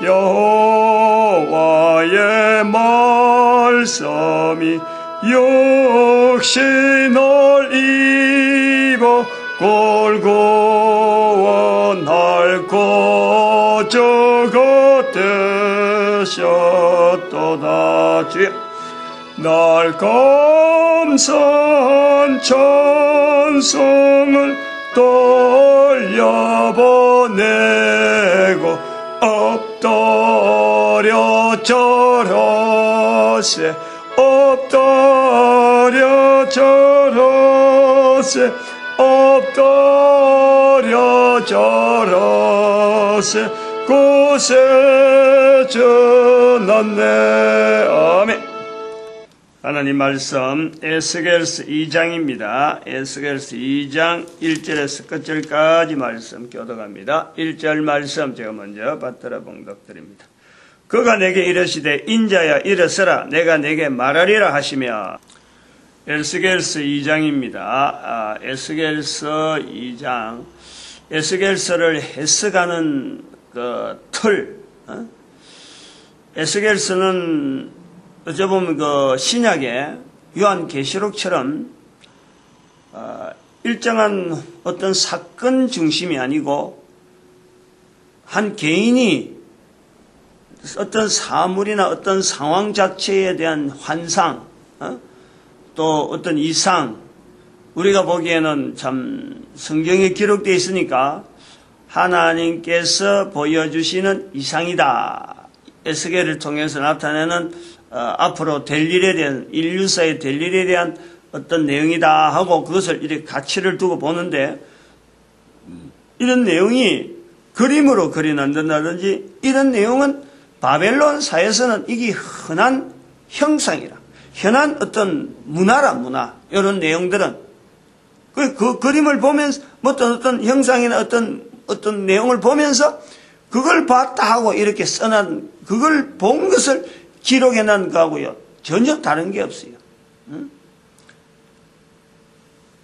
여호와의 말씀이 육신을 입어 골고와 날 거저가 되셨도다. 주여, 날 감사한 찬송을 돌려보내고 엎드려 절하세, 엎드려 절하세, 엎드려 절하세. 곳에 전하네. 아멘. 하나님 말씀 에스겔서 2장입니다. 에스겔서 2장 1절에서 끝절까지 말씀 교독합니다. 1절 말씀 제가 먼저 받들어 봉독드립니다. 그가 내게 이르시되 인자야 일어서라, 내가 내게 말하리라 하시며. 에스겔서 2장입니다. 에스겔서 2장, 에스겔서를 해석하는 그 틀, 에스겔서는 어찌 보면 그 신약의 요한계시록처럼 일정한 어떤 사건 중심이 아니고 한 개인이 어떤 사물이나 어떤 상황 자체에 대한 환상, 또 어떤 이상, 우리가 보기에는 참 성경에 기록되어 있으니까 하나님께서 보여주시는 이상이다. 에스겔을 통해서 나타내는 앞으로 될 일에 대한, 인류사에 될 일에 대한 어떤 내용이다 하고 그것을 이렇게 가치를 두고 보는데, 이런 내용이 그림으로 그려낸다든지 이런 내용은 바벨론 사에서는 이게 흔한 형상이라, 흔한 어떤 문화라, 문화. 이런 내용들은 그 그림을 보면서 어떤 형상이나 어떤 내용을 보면서 그걸 봤다 하고 이렇게 써난, 그걸 본 것을 기록해 난 거하고요 전혀 다른 게 없어요.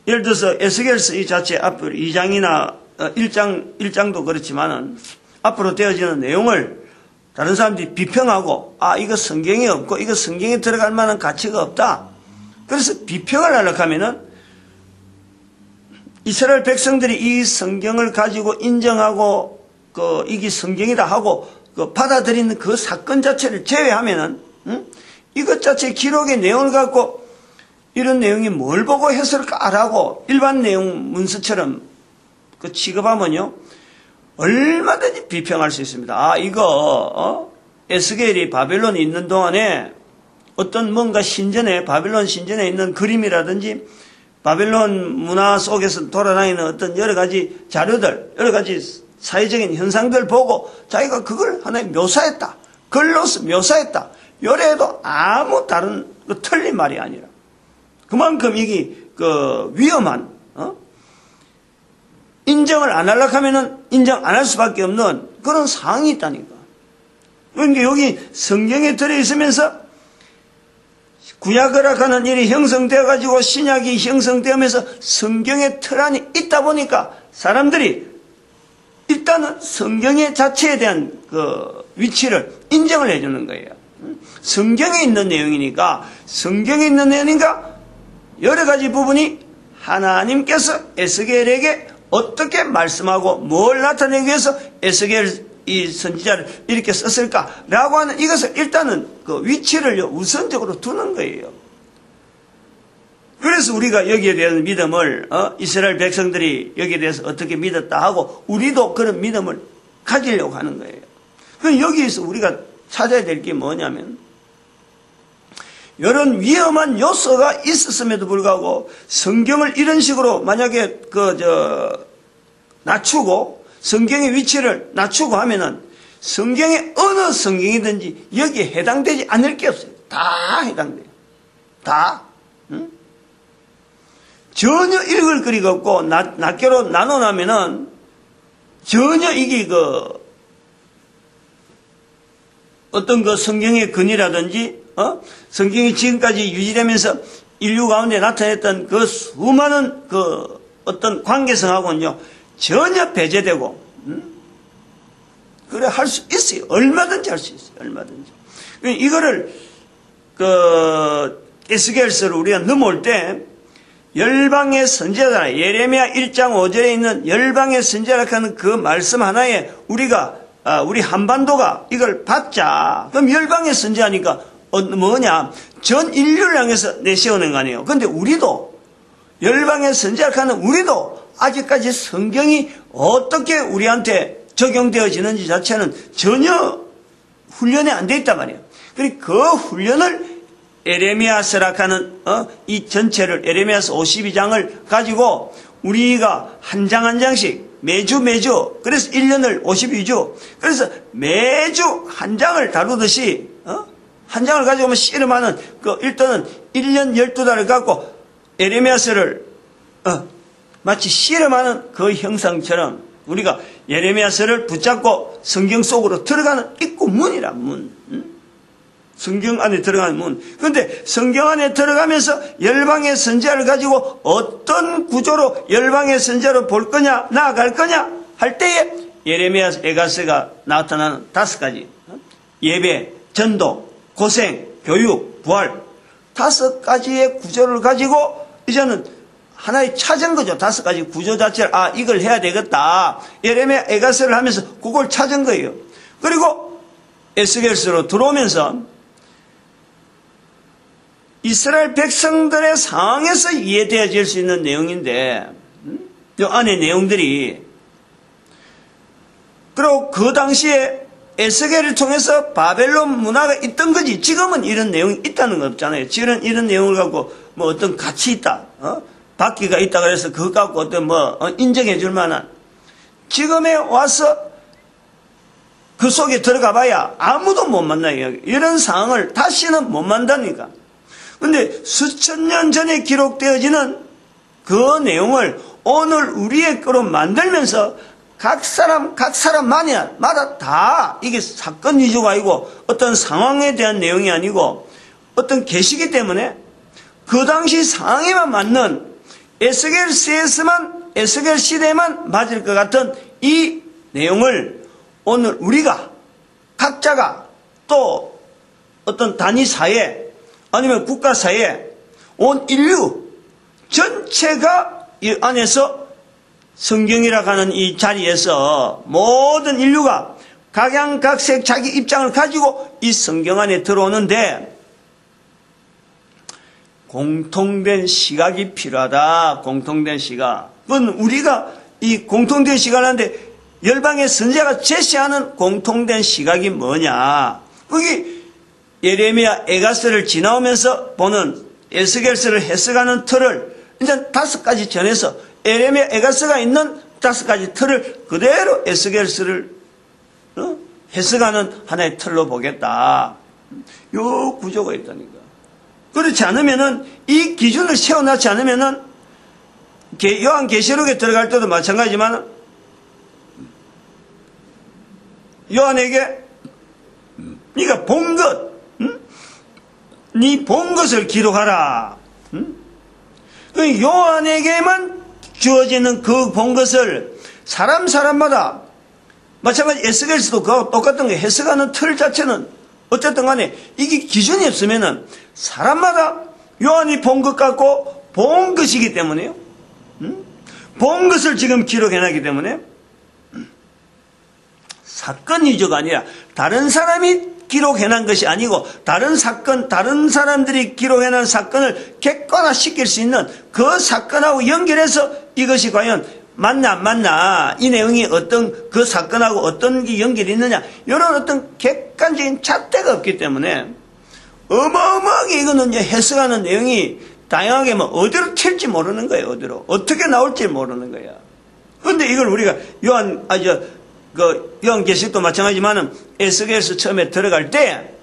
예를 들어서 에스겔서 이 자체 앞으로 2장이나 1장도 그렇지만은 앞으로 되어지는 내용을 다른 사람들이 비평하고, 이거 성경에 없고 이거 성경에 들어갈 만한 가치가 없다. 그래서 비평을 하려고 하면은 이스라엘 백성들이 이 성경을 가지고 인정하고 이게 성경이다 하고 받아들이는 그 사건 자체를 제외하면은, 이것 자체 기록의 내용을 갖고 이런 내용이 뭘 보고 해석할까라고 일반 내용 문서처럼 취급하면요 얼마든지 비평할 수 있습니다. 이거 에스겔이 바벨론에 있는 동안에 어떤 뭔가 신전에, 바벨론 신전에 있는 그림이라든지 바벨론 문화 속에서 돌아다니는 어떤 여러 가지 자료들, 여러 가지 사회적인 현상들 보고 자기가 그걸 하나의 묘사했다, 글로서 묘사했다, 요래도 아무 다른 틀린 말이 아니라 그만큼 이게 위험한, 인정을 안 하려고 하면은 인정 안 할 수밖에 없는 그런 상황이 있다니까. 그러니까 여기 성경에 들어있으면서 구약을 하는 일이 형성되어 가지고 신약이 형성되면서 성경의 틀 안에 있다 보니까 사람들이 일단은 성경의 자체에 대한 그 위치를 인정을 해주는 거예요. 성경에 있는 내용이니까, 성경에 있는 내용이니까 여러 가지 부분이 하나님께서 에스겔에게 어떻게 말씀하고 뭘 나타내기 위해서 에스겔 이 선지자를 이렇게 썼을까라고 하는 이것을 일단은 그 위치를 우선적으로 두는 거예요. 그래서 우리가 여기에 대한 믿음을, 이스라엘 백성들이 여기에 대해서 어떻게 믿었다 하고 우리도 그런 믿음을 가지려고 하는 거예요. 그럼 여기에서 우리가 찾아야 될 게 뭐냐면, 이런 위험한 요소가 있었음에도 불구하고 성경을 이런 식으로 만약에 낮추고 성경의 위치를 낮추고 하면은 성경의 어느 성경이든지 여기에 해당되지 않을 게 없어요. 다 해당돼요. 다. 전혀 읽을 거리가 없고 낱개로 나눠나면은 전혀 이게 어떤 성경의 근이라든지 성경이 지금까지 유지되면서 인류 가운데 나타냈던 그 수많은 어떤 관계성하고는요 전혀 배제되고, 그래 할 수 있어요. 얼마든지 할 수 있어요. 얼마든지. 이거를 에스겔서로 우리가 넘어올 때 열방의 선지자라 예레미야 1장 5절에 있는 열방의 선지자라 하는 그 말씀 하나에 우리 한반도가 이걸 받자. 그럼 열방의 선지자니까 뭐냐? 전 인류를 향해서 내세우는 거 아니에요. 그런데 우리도 열방의 선지자라 하는 우리도 아직까지 성경이 어떻게 우리한테 적용되어지는지 자체는 전혀 훈련이 안 돼 있단 말이에요. 그러니까 그 훈련을 에레미야서라 하는 이 전체를 에레미야서 52장을 가지고 우리가 한 장 한 장씩 매주 그래서 1년을 52주 그래서 매주 한 장을 다루듯이 한 장을 가지고 씨름하는 일단은 1년 12달을 갖고 에레미야서를 마치 씨름하는 그 형상처럼 우리가 예레미야서를 붙잡고 성경 속으로 들어가는 입구문이란 문. 성경 안에 들어가는 문. 그런데 성경 안에 들어가면서 열방의 선지자를 가지고 어떤 구조로 열방의 선지자로 볼 거냐, 나아갈 거냐 할 때에 예레미야 에가서가 나타나는 5가지. 예배, 전도, 고생, 교육, 부활. 5가지의 구조를 가지고 이제는 하나의 찾은 거죠. 5가지 구조 자체를 이걸 해야 되겠다. 예레미야 에가서를 하면서 그걸 찾은 거예요. 그리고 에스겔서로 들어오면서 이스라엘 백성들의 상황에서 이해되어질 수 있는 내용인데 이 안에 내용들이 그리고 그 당시에 에스겔을 통해서 바벨론 문화가 있던 거지 지금은 이런 내용이 있다는 거 없잖아요. 지금 이런 내용을 갖고 뭐 어떤 가치 있다. 바퀴가 있다 그래서 그거 갖고 어떤 인정해 줄 만한 지금에 와서 그 속에 들어가 봐야 아무도 못 만나요. 이런 상황을 다시는 못 만나니까. 근데 수천 년 전에 기록되어지는 그 내용을 오늘 우리의 거로 만들면서 각 사람마다 다 이게 사건 위주가 아니고 어떤 상황에 대한 내용이 아니고 어떤 계시기 때문에 그 당시 상황에만 맞는 에스겔 시대에만 맞을 것 같은 이 내용을 오늘 우리가 각자가 또 어떤 단위 사회 아니면 국가 사회 온 인류 전체가 이 안에서 성경이라 하는 이 자리에서 모든 인류가 각양각색 자기 입장을 가지고 이 성경 안에 들어오는데 공통된 시각이 필요하다. 공통된 시각. 그건 우리가 이 공통된 시각을 하는데 열방의 선지자가 제시하는 공통된 시각이 뭐냐. 거기 예레미야 에가서를 지나오면서 보는 에스겔서를 해석하는 틀을 이제 5가지 전해서 예레미야 에가서가 있는 5가지 틀을 그대로 에스겔서를 해석하는 하나의 틀로 보겠다. 요 구조가 있다니까. 그렇지 않으면은 이 기준을 세워놓지 않으면은 요한계시록에 들어갈 때도 마찬가지지만 요한에게 네가 본 것, 네 본 것을 기록하라. 요한에게만 주어지는 그 본 것을 사람마다 마찬가지 에스겔서도 그거 똑같은 게 해석하는 틀 자체는 어쨌든 간에 이게 기준이 없으면은 사람마다 요한이 본 것 같고 본 것이기 때문에요. 본 것을 지금 기록해놨기 때문에 사건 위주가 아니라 다른 사람이 기록해놓은 것이 아니고 다른 사람들이 기록해놓은 사건을 객관화시킬 수 있는 그 사건하고 연결해서 이것이 과연 맞나 안 맞나 이 내용이 어떤 그 사건하고 어떤 게 연결이 있느냐 이런 어떤 객관적인 잣대가 없기 때문에 어마어마하게 이거는 이제 해석하는 내용이 다양하게 어디로 튈지 모르는 거예요. 어디로 어떻게 나올지 모르는 거야. 그런데 이걸 우리가 요한계시록도 마찬가지지만은 에스겔서 처음에 들어갈 때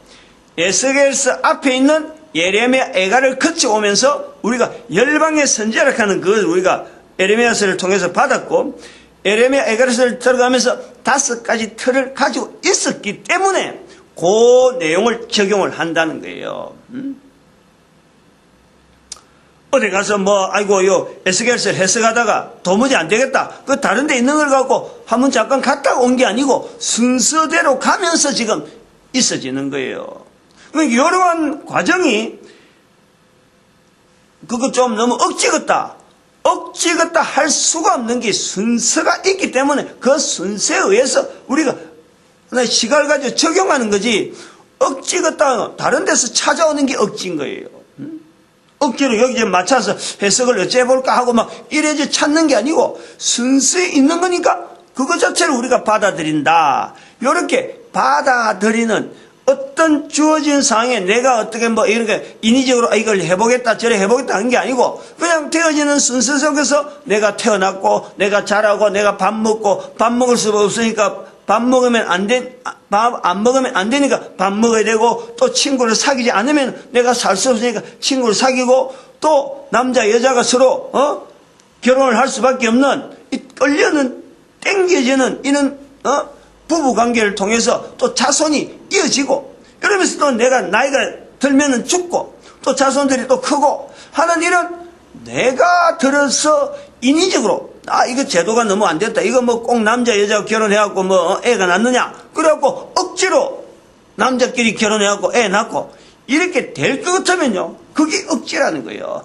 에스겔서 앞에 있는 예레미야 에가를 거쳐오면서 우리가 열방의 선지자라 하는 그 우리가 에레미야서를 통해서 받았고 에레미야 에가서를 들어가면서 5가지 틀을 가지고 있었기 때문에 그 내용을 적용을 한다는 거예요. 어디 가서 아이고, 에스겔서를 해석하다가 도무지 안 되겠다. 그 다른 데 있는 걸 갖고 한번 잠깐 갔다 온 게 아니고 순서대로 가면서 지금 있어지는 거예요. 그러니까 이러한 과정이 그거 좀 너무 억지겠다 할 수가 없는 게 순서가 있기 때문에 그 순서에 의해서 우리가 시간을 가지고 적용하는 거지 억지겠다 다른 데서 찾아오는 게 억지인 거예요. 억지로 여기 좀 맞춰서 해석을 어째볼까 하고 이래저 찾는 게 아니고 순서에 있는 거니까 그거 자체를 우리가 받아들인다. 이렇게 받아들이는 어떤 주어진 상황에 내가 어떻게 이렇게 인위적으로 이걸 해보겠다 저래 해보겠다 하는 게 아니고 그냥 되어지는 순서 속에서 내가 태어났고 내가 자라고 내가 밥 먹고 밥 먹을 수가 없으니까 밥 안 먹으면 안 되니까 밥 먹어야 되고 또 친구를 사귀지 않으면 내가 살 수 없으니까 친구를 사귀고 또 남자 여자가 서로 결혼을 할 수밖에 없는 이 끌려는 땡겨지는 이런 부부 관계를 통해서 또 자손이 이어지고 그러면서 또 내가 나이가 들면은 죽고 또 자손들이 또 크고 하는 이런 내가 들어서 인위적으로 이거 제도가 너무 안 됐다. 이거 꼭 남자 여자가 결혼해갖고 애가 낳느냐. 그래갖고 억지로 남자끼리 결혼해갖고 애 낳고 이렇게 될 것 같으면요. 그게 억지라는 거예요.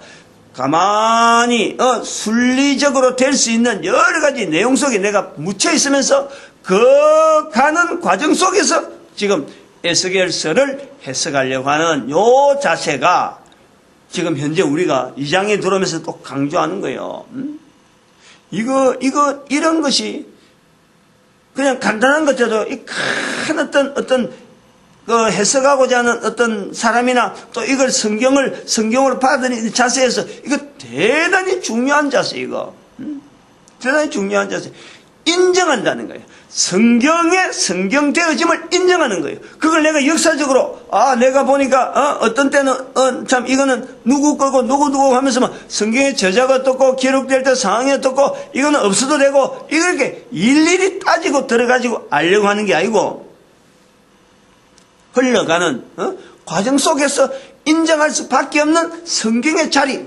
가만히 순리적으로 될 수 있는 여러 가지 내용 속에 내가 묻혀 있으면서 그 가는 과정 속에서 지금 에스겔서를 해석하려고 하는 요 자세가 지금 현재 우리가 2장에 들어오면서 또 강조하는 거예요. 이런 것이 그냥 간단한 것처럼 이 큰 어떤 그 해석하고자 하는 어떤 사람이나 또 이걸 성경으로 받아들이는 자세에서 이거 대단히 중요한 자세, 이거. 대단히 중요한 자세. 인정한다는 거예요. 성경의 성경되어짐을 인정하는 거예요. 그걸 내가 역사적으로 내가 보니까 어떤 때는 참 이거는 누구 거고 누구 하면서 성경의 저자가 어떻고 기록될 때 상황이 어떻고 이거는 없어도 되고 이렇게 일일이 따지고 들어가지고 알려고 하는 게 아니고 흘러가는 과정 속에서 인정할 수밖에 없는 성경의 자리,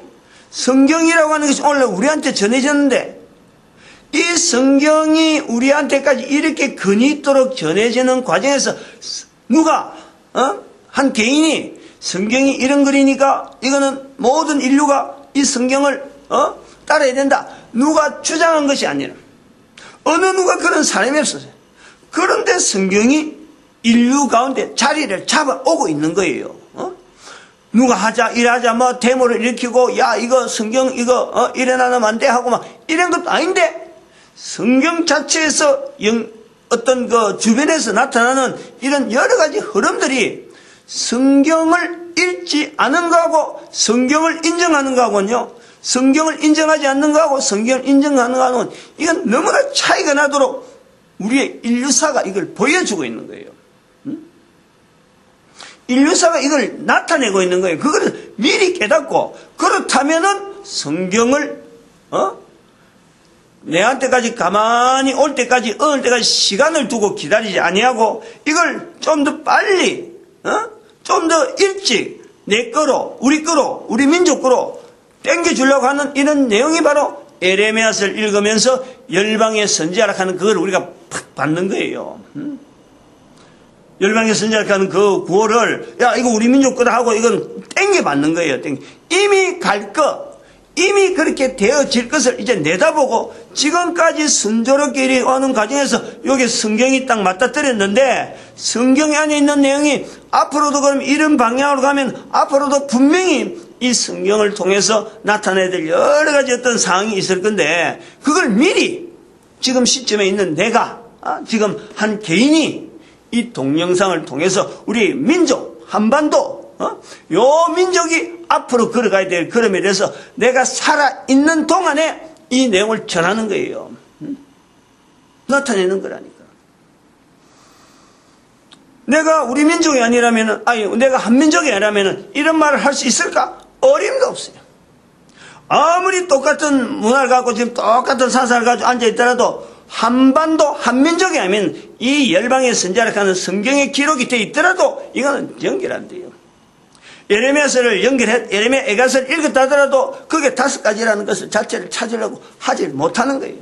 성경이라고 하는 것이 오늘 우리한테 전해졌는데 이 성경이 우리한테까지 이렇게 근이 있도록 전해지는 과정에서 누가 한 개인이 성경이 이런 글이니까 이거는 모든 인류가 이 성경을 따라야 된다 누가 주장한 것이 아니라 어느 누가 그런 사람이 없었어요. 그런데 성경이 인류 가운데 자리를 잡아오고 있는 거예요. 누가 일하자 데모를 일으키고 이거 성경 이거 일어나면 안 돼 하고 이런 것도 아닌데 성경 자체에서 어떤 그 주변에서 나타나는 이런 여러 가지 흐름들이 성경을 읽지 않은 거하고 성경을 인정하는 거하고는요, 성경을 인정하지 않는 거하고 성경을 인정하는 거하고는 이건 너무나 차이가 나도록 우리의 인류사가 이걸 보여주고 있는 거예요. 인류사가 이걸 나타내고 있는 거예요. 그거를 미리 깨닫고 그렇다면은 성경을 내한테까지 가만히 올 때까지 어느 때까지 시간을 두고 기다리지 아니하고 이걸 좀 더 빨리 좀 더 일찍 내 거로 우리 민족 거로 땡겨주려고 하는 이런 내용이 바로 에레미야서를 읽으면서 열방의 선지자라 하는 그걸 우리가 팍 받는 거예요. 열방의 선지자라 하는 그 구호를 이거 우리 민족 거다 하고 이건 땡겨받는 거예요. 이미 갈 거 이미 그렇게 되어질 것을 이제 내다보고 지금까지 순조롭게 이어오는 과정에서 여기 성경이 딱 맞닥뜨렸는데 성경 안에 있는 내용이 앞으로도 그럼 이런 방향으로 가면 앞으로도 분명히 이 성경을 통해서 나타내야 될 여러 가지 어떤 상황이 있을 건데 그걸 미리 지금 시점에 있는 내가 지금 한 개인이 이 동영상을 통해서 우리 민족 한반도 요 민족이 앞으로 걸어가야 될 걸음에 대해서 내가 살아있는 동안에 이 내용을 전하는 거예요. 나타내는 거라니까. 내가 우리 민족이 아니라면, 내가 한민족이 아니라면 이런 말을 할 수 있을까? 어림도 없어요. 아무리 똑같은 문화를 갖고 지금 똑같은 사상을 가지고 앉아있더라도 한반도 한민족이 아니면 이 열방의 선지자라 하는 성경의 기록이 되어 있더라도 이거는 연결 안 돼요. 예레미야서를 예레미야 애가서를 읽었다 하더라도 그게 5가지라는 것을 자체를 찾으려고 하지 못하는 거예요.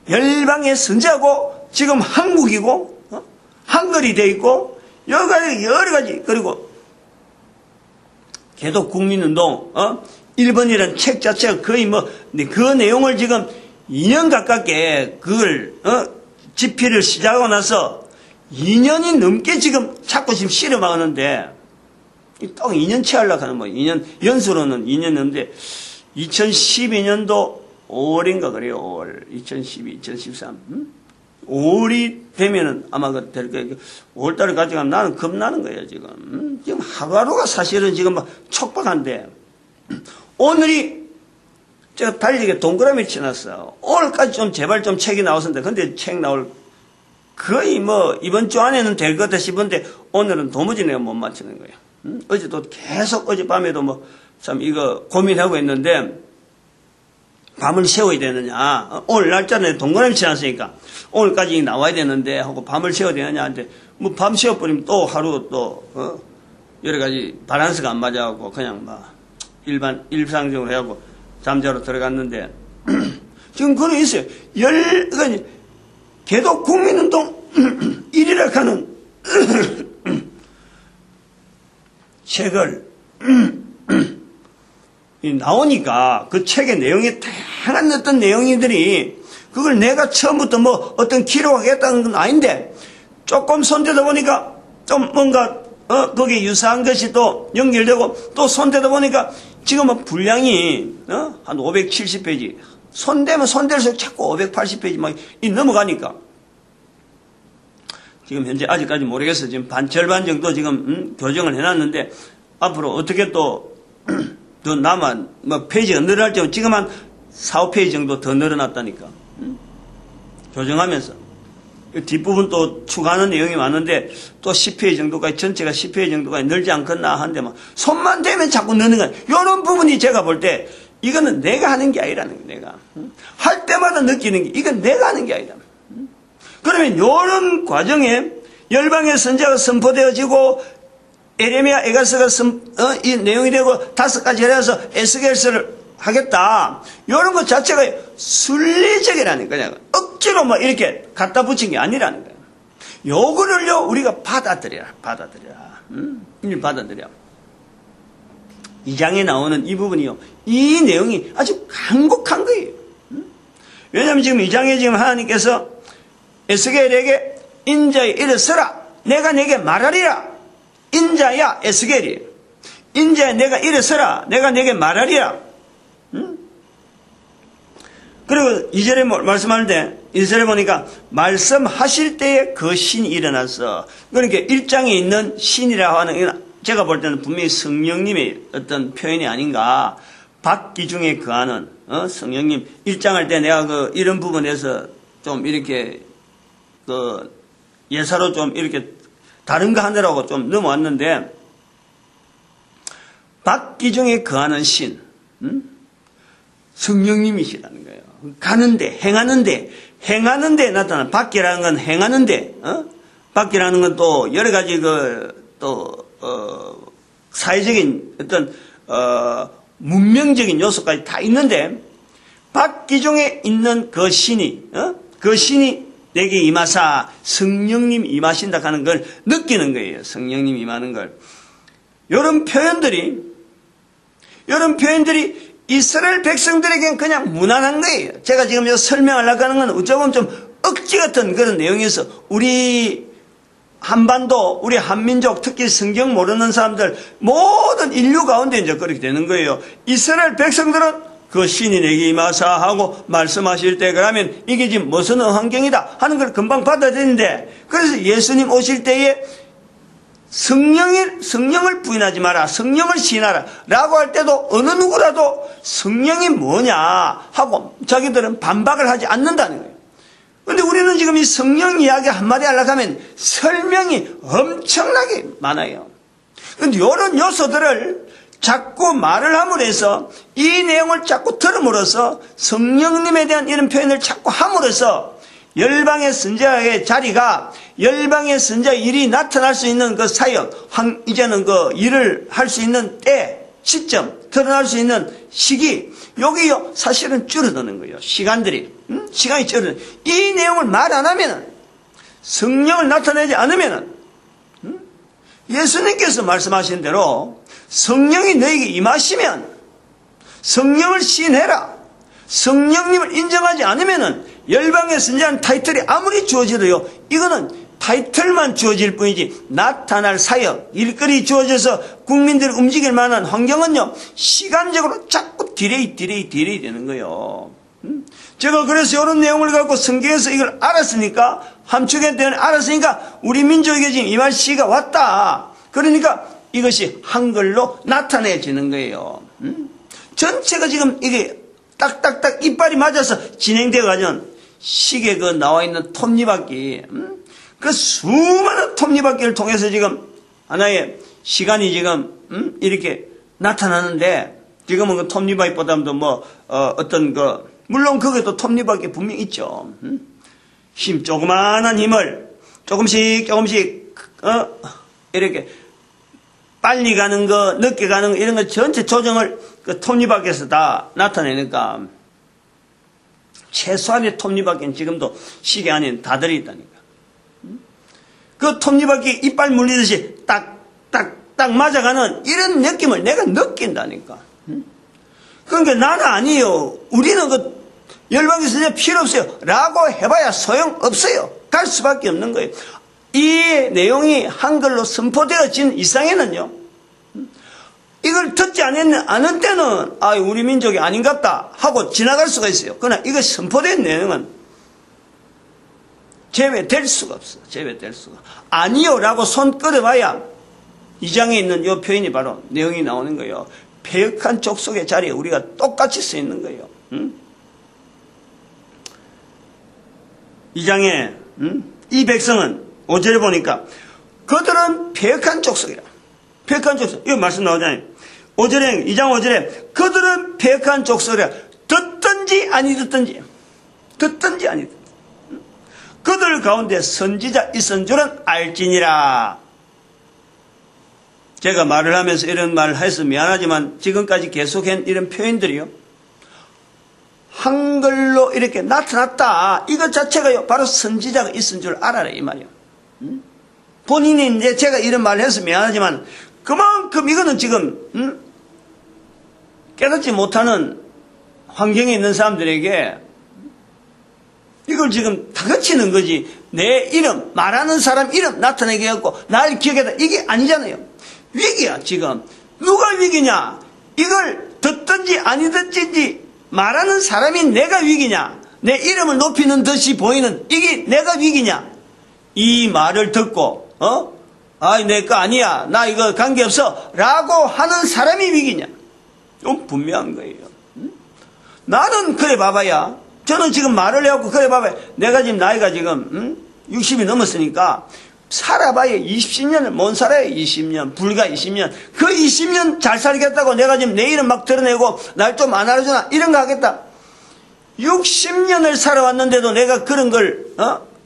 열방의 선지하고 지금 한국이고 한글이 돼 있고 여러 가지 그리고 개독 국민운동 1번이라는 책 자체가 거의 그 내용을 지금 2년 가깝게 그걸 집필을 시작하고 나서 2년이 넘게 지금 자꾸 지금 실험하는데 딱 2년치 하려고 하는 2년 연수로는 2년 넘는데 2012년도 5월인가 그래요. 5월 2012, 2013 5월이 되면은 아마 될 거예요. 5월달에 가져가면 나는 겁나는 거예요. 지금 지금 하루하루가 사실은 지금 막 촉박한데 오늘이 제가 달리게 동그라미 쳐놨어. 오늘까지 좀 제발 좀 책이 나왔었는데 근데 책 나올 거의 이번 주 안에는 될 것 같아 싶은데 오늘은 도무지 내가 못 맞추는 거예요. 어제도 계속 어젯밤에도 참 이거 고민하고 있는데 밤을 새워야 되느냐. 오늘 날짜는 동그라미 쳐놨으니까 오늘까지 나와야 되는데 하고 밤을 새워야 되느냐 하는데 밤 새워버리면 또 하루 또 여러 가지 밸런스가 안 맞아갖고 그냥 일상적으로 해갖고 잠자러 들어갔는데 지금 그런 있어요. 개독 국민운동 1이라 하는 책을 나오니까 그 책의 내용이 다양한 어떤 내용들이 그걸 내가 처음부터 어떤 기록하겠다는 건 아닌데 조금 손대다 보니까 좀 뭔가 거기에 유사한 것이 또 연결되고 또 손대다 보니까 지금은 분량이 한 570페이지 손대면 손댈수록 자꾸 580페이지 막 넘어가니까 지금 현재 아직까지 모르겠어요. 지금 절반 정도 지금 교정을 해놨는데 앞으로 어떻게 또 더 남아 페이지가 늘어날지 지금 한 4, 5페이지 정도 더 늘어났다니까. 교정하면서 뒷부분 또 추가하는 내용이 많은데 또 10페이지 정도까지 전체가 10페이지 정도까지 늘지 않겠나 하는데 손만 대면 자꾸 느는 거야. 이런 부분이 제가 볼 때 이거는 내가 하는 게 아니라는 거야. 내가 할 때마다 느끼는 게 이건 내가 하는 게 아니다. 그러면 이런 과정에 열방의 선지자가 선포되어지고 예레미야 애가서가 이 내용이 되고 5가지 해서 에스겔서를 하겠다. 이런 것 자체가 순리적이라는 거냐. 억지로 이렇게 갖다 붙인 게 아니라는 거예요. 요거를요 우리가 받아들여라. 받아들여. 2장에 나오는 이 부분이요. 이 내용이 아주 간곡한 거예요. 왜냐하면 지금 2장에 지금 하나님께서 에스겔에게 인자에 일어서라. 내가 내게 말하리라. 인자야 에스겔이. 인자야 내가 일어서라. 내가 내게 말하리라. 그리고 2절에 말씀하는데 1절에 보니까 말씀하실 때에 그 신이 일어났어. 그러니까 1장에 있는 신이라고 하는 제가 볼 때는 분명히 성령님의 어떤 표현이 아닌가. 박기중에 거하는 성령님. 1장 할 때 내가 이런 부분에서 좀 이렇게 예사로 좀 이렇게 다른 거 하느라고 좀 넘어왔는데 박기중에 거하는 신 성령님이시라는 거예요. 가는데 행하는데 나타나는 밖이라는 건 행하는데 밖이라는 건 또 여러 가지 사회적인 어떤 문명적인 요소까지 다 있는데 박기중에 있는 그 신이 내게 임하사 성령님 임하신다 하는 걸 느끼는 거예요. 성령님 임하는 걸. 이런 표현들이 이스라엘 백성들에게는 그냥 무난한 거예요. 제가 지금 설명하려고 하는 건 어쩌면 좀 억지 같은 그런 내용에서 우리 한반도, 우리 한민족, 특히 성경 모르는 사람들 모든 인류 가운데 이제 그렇게 되는 거예요. 이스라엘 백성들은 그 신이 내게 임하사 하고 말씀하실 때 그러면 이게 지금 무슨 환경이다 하는 걸 금방 받아들이는데 그래서 예수님 오실 때에 성령을 부인하지 마라. 성령을 시인하라. 라고 할 때도 어느 누구라도 성령이 뭐냐 하고 자기들은 반박을 하지 않는다는 거예요. 그런데 우리는 지금 이 성령 이야기 한마디 하려고 하면 설명이 엄청나게 많아요. 그런데 이런 요소들을 자꾸 말을 함으로 해서 이 내용을 자꾸 들음으로써 성령님에 대한 이런 표현을 자꾸 함으로써 열방의 선지자의 자리가 열방의 선지자의 일이 나타날 수 있는 그 사역, 이제는 그 일을 할 수 있는 때, 시점, 드러날 수 있는 시기, 여기요, 사실은 줄어드는 거예요. 시간들이. 시간이 줄어드는. 이 내용을 말 안 하면은, 성령을 나타내지 않으면은, 예수님께서 말씀하신 대로 성령이 너에게 임하시면 성령을 시인해라. 성령님을 인정하지 않으면은 열방의 선지자는 타이틀이 아무리 주어지도요, 이거는 타이틀만 주어질 뿐이지 나타날 사역, 일거리 주어져서 국민들이 움직일 만한 환경은요, 시간적으로 자꾸 딜레이 되는 거예요. 제가 그래서 이런 내용을 갖고 성경에서 이걸 알았으니까, 함축에 대한 알았으니까 우리 민족에게 지금 임할 시기가 왔다. 그러니까 이것이 한글로 나타내지는 거예요. 전체가 지금 이게 딱딱딱 이빨이 맞아서 진행되어 가는 시계 그 나와 있는 톱니바퀴, 그 수많은 톱니바퀴를 통해서 지금 하나의 시간이 지금 이렇게 나타나는데, 지금은 그 톱니바퀴보다도 어떤 물론 거기에도 톱니바퀴 분명히 있죠. 조그마한 힘을 조금씩 이렇게 빨리 가는 거, 늦게 가는 거, 이런 거 전체 조정을 그 톱니바퀴에서 다 나타내니까, 최소한의 톱니바퀴는 지금도 시계 안에 다 들어있다니까. 그 톱니바퀴 이빨 물리듯이 딱 맞아가는 이런 느낌을 내가 느낀다니까. 그러니까 나는 아니에요. 우리는 그 열방의 선지자 필요 없어요. 라고 해봐야 소용없어요. 갈 수밖에 없는 거예요. 이 내용이 한글로 선포되어진 이상에는요, 이걸 듣지 않은 때는 우리 민족이 아닌갑다 하고 지나갈 수가 있어요. 그러나 이거 선포된 내용은 제외될 수가 없어. 제외될 수가. 아니요 라고 손 끌어봐야 이 장에 있는 이 표현이 바로 내용이 나오는 거예요. 패역한 족속의 자리에 우리가 똑같이 서 있는 거예요. 이 장에 이 백성은 5절에 보니까 그들은 패역한 족속이라. 패역한 족속. 이거 말씀 나오잖아요. 5절에, 2장 5절에 그들은 패역한 족속이라. 듣든지 아니 듣든지. 그들 가운데 선지자 있은 줄은 알지니라. 제가 말을 하면서 이런 말을 해서 미안하지만 지금까지 계속한 이런 표현들이요, 한글로 이렇게 나타났다. 이것 자체가요, 바로 선지자가 있은 줄 알아라, 이 말이요. 본인이 이제 제가 이런 말을 해서 미안하지만 그만큼 이거는 지금, 깨닫지 못하는 환경에 있는 사람들에게 이걸 지금 다그치는 거지. 내 이름, 말하는 사람 이름 나타내게 해갖고 날 기억해다. 이게 아니잖아요. 위기야, 지금. 누가 위기냐? 이걸 듣든지 아니 듣든지 말하는 사람이 내가 위기냐? 내 이름을 높이는 듯이 보이는 이게 내가 위기냐? 이 말을 듣고, 내 거 아니야. 나 이거 관계없어. 라고 하는 사람이 위기냐? 좀 분명한 거예요. 나는 그래 봐봐야. 저는 지금 말을 해갖고 그래 봐봐야. 내가 지금 나이가 지금 60이 넘었으니까 살아봐야 20년을 못 살아요. 20년, 불과 20년. 그 20년 잘 살겠다고 내가 지금 내 이름 막 드러내고 날 좀 안 알아주나 이런 거 하겠다. 60년을 살아왔는데도 내가 그런 걸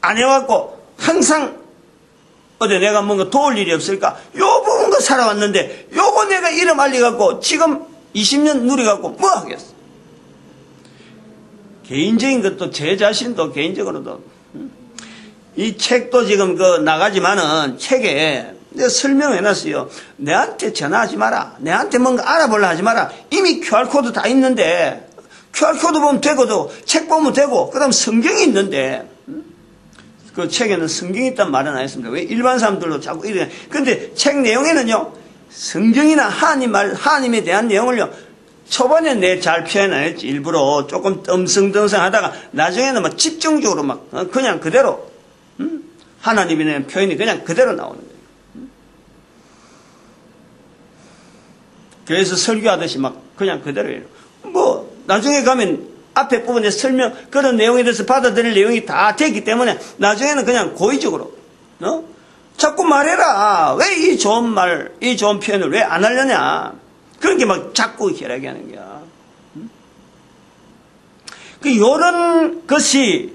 안 해왔고 항상 어디 내가 뭔가 도울 일이 없을까? 요 부분 거 살아왔는데 요거 내가 이름 알려갖고 지금 20년 누려갖고 뭐 하겠어? 개인적인 것도 제 자신도 개인적으로도 이 책도 지금 나가지만은 책에 내가 설명해놨어요. 내한테 전화하지 마라. 내한테 뭔가 알아보려 하지 마라. 이미 QR코드 다 있는데 QR코드 보면 되고도 책 보면 되고 그 다음 성경이 있는데 그 책에는 성경이 있다는 말은 안 했습니다. 왜 일반 사람들도 자꾸 이래. 근데 책 내용에는요, 성경이나 하나님에 대한 내용을요, 초반에 내 잘 표현 안 했지. 일부러 조금 덤성덤성 하다가 나중에는 막 집중적으로 막 그냥 그대로 하나님에 대한 표현이 그냥 그대로 나오는 거예요. 그래서 설교하듯이 막 그냥 그대로예요. 뭐 나중에 가면 앞에 부분에 설명 그런 내용에 대해서 받아들일 내용이 다 되기 때문에 나중에는 그냥 고의적으로 자꾸 말해라. 왜 이 좋은 말, 이 좋은 표현을 왜 안 하려냐. 그런 게 막 자꾸 결하게 하는 거야. 요런 것이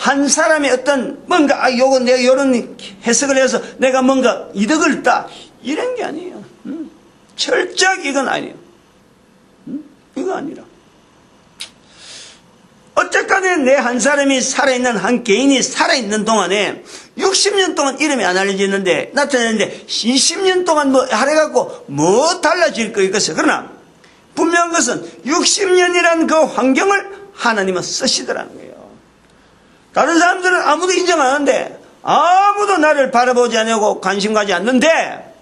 한 사람의 어떤 뭔가 요거 내가 이런 해석을 해서 내가 뭔가 이득을 따 이런 게 아니에요. 철저하게 이건 아니에요. 이거 아니라 어쨌거나 내 한 사람이 살아있는 한 개인이 살아있는 동안에 60년 동안 이름이 안 알려지는데 나타나는데 20년 동안 뭐 하래갖고 뭐 달라질 거 이것이. 그러나 분명한 것은 60년이라는 그 환경을 하나님은 쓰시더라는 거예요. 다른 사람들은 아무도 인정 안 하는데 아무도 나를 바라보지 않고 관심 가지 않는데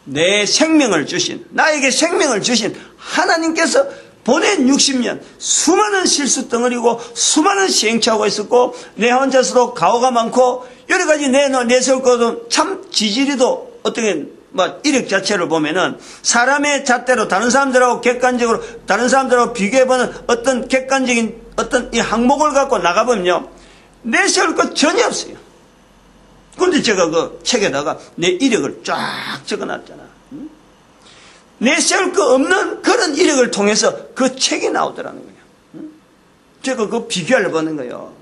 내 생명을 주신, 나에게 생명을 주신 하나님께서 보낸 60년 수많은 실수 덩어리고 수많은 시행착오가 있었고 내 혼자서도 가오가 많고 여러 가지 내세울 것도 참 지지리도 어떻게 이력 자체를 보면은 사람의 잣대로 다른 사람들하고 객관적으로 다른 사람들하고 비교해보는 어떤 객관적인 어떤 이 항목을 갖고 나가보면요 내세울 것 전혀 없어요. 그런데 제가 그 책에다가 내 이력을 쫙 적어놨잖아. 내세울 거 없는 그런 이력을 통해서 그 책이 나오더라는 거예요. 제가 그 비교를 보는 거예요.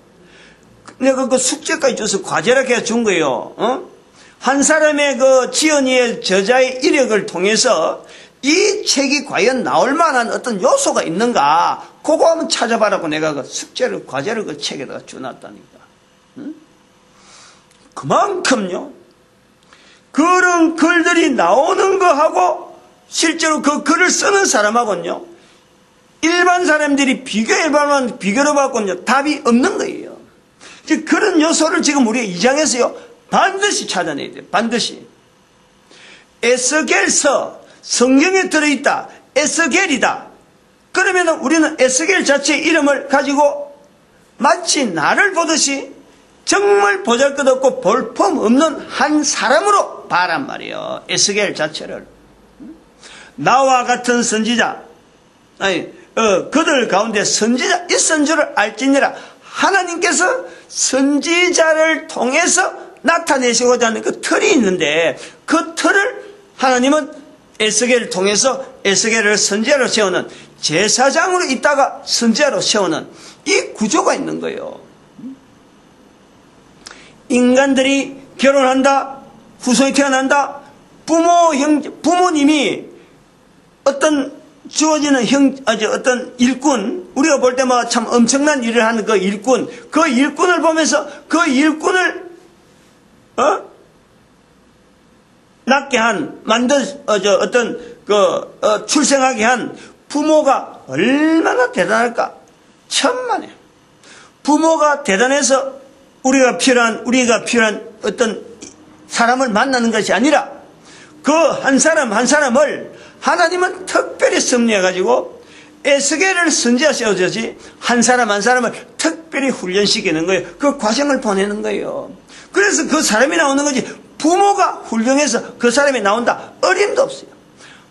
내가 그 숙제까지 줘서 과제라고 해서 준 거예요. 한 사람의 그 지연이의 저자의 이력을 통해서 이 책이 과연 나올 만한 어떤 요소가 있는가 그거 한번 찾아봐라고 내가 그 숙제를 과제를 그 책에다가 줘놨다니까. 그만큼요 그런 글들이 나오는 거하고 실제로 그 글을 쓰는 사람하고는요 일반 사람들이 비교해보면 비교를 받고는요 답이 없는 거예요. 즉 그런 요소를 지금 우리가 이 장에서요 반드시 찾아내야 돼요. 반드시. 에스겔서 성경에 들어있다. 에스겔이다. 그러면 우리는 에스겔 자체의 이름을 가지고 마치 나를 보듯이 정말 보잘것없고 볼품없는 한 사람으로 봐란 말이에요. 에스겔 자체를. 나와 같은 선지자, 그들 가운데 선지자 있은 줄을 알지니라. 하나님께서 선지자를 통해서 나타내시고자 하는 그 틀이 있는데 그 틀을 하나님은 에스겔을 통해서 에스겔을 선지자로 세우는 제사장으로 있다가 선지자로 세우는 이 구조가 있는 거예요. 인간들이 결혼한다, 후손이 태어난다, 부모님이 어떤 주어지는 어떤 일꾼, 우리가 볼 때 뭐 참 엄청난 일을 하는 그 일꾼을 보면서 그 일꾼을, 낳게 한, 출생하게 한 부모가 얼마나 대단할까? 천만에. 부모가 대단해서 우리가 필요한 어떤 사람을 만나는 것이 아니라 그 한 사람을 하나님은 특별히 섭리해가지고 에스겔을 선지자 세워주지 한 사람을 특별히 훈련시키는 거예요. 그 과정을 보내는 거예요. 그래서 그 사람이 나오는 거지 부모가 훌륭해서 그 사람이 나온다 어림도 없어요.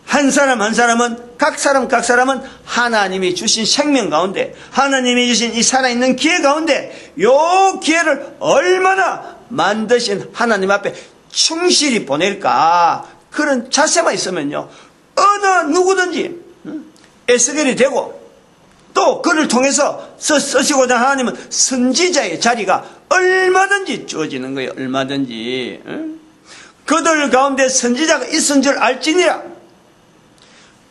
한 사람은 각 사람은 하나님이 주신 생명 가운데 하나님이 주신 이 살아있는 기회 가운데 요 기회를 얼마나 만드신 하나님 앞에 충실히 보낼까 그런 자세만 있으면요 어느 누구든지 에스겔이 되고 또 그를 통해서 쓰시고자 하나님은 선지자의 자리가 얼마든지 주어지는 거예요. 얼마든지. 그들 가운데 선지자가 있은 줄 알지니라.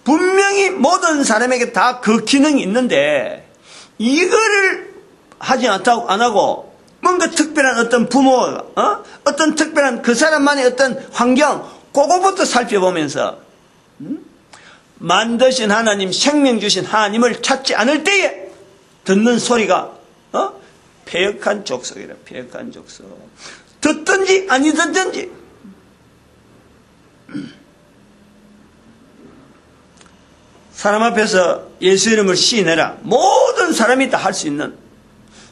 분명히 모든 사람에게 다 그 기능이 있는데 이거를 하지 안 하고 뭔가 특별한 어떤 부모가 어떤 특별한 그 사람만의 어떤 환경 그거부터 살펴보면서 만드신 하나님 생명 주신 하나님을 찾지 않을 때에 듣는 소리가 패역한 족속이라. 패역한 족속. 듣든지 아니 듣든지 사람 앞에서 예수 이름을 시인해라. 모든 사람이 다 할 수 있는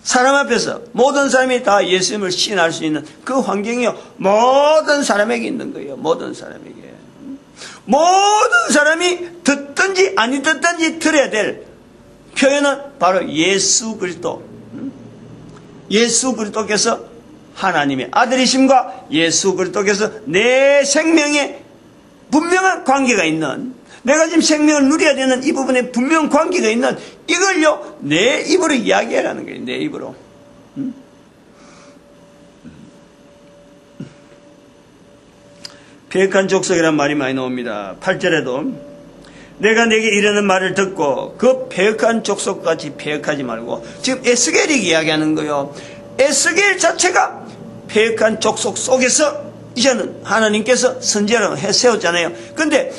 사람 앞에서 모든 사람이 다 예수 이름을 시인할 수 있는 그 환경이요 모든 사람에게 있는 거예요. 모든 사람에게. 모든 사람이 듣든지 아니 듣든지 들어야 될 표현은 바로 예수 그리스도. 예수 그리스도께서 하나님의 아들이심과 예수 그리스도께서 내 생명에 분명한 관계가 있는 내가 지금 생명을 누려야 되는 이 부분에 분명한 관계가 있는 이걸요 내 입으로 이야기하라는 거예요. 내 입으로. 패역한 족속이란 말이 많이 나옵니다. 8절에도 내가 내게 이르는 말을 듣고 그 패역한 족속같이 패역하지 말고, 지금 에스겔이 이야기하는 거예요. 에스겔 자체가 패역한 족속 속에서 이제는 하나님께서 선지자로 해 세웠잖아요. 근데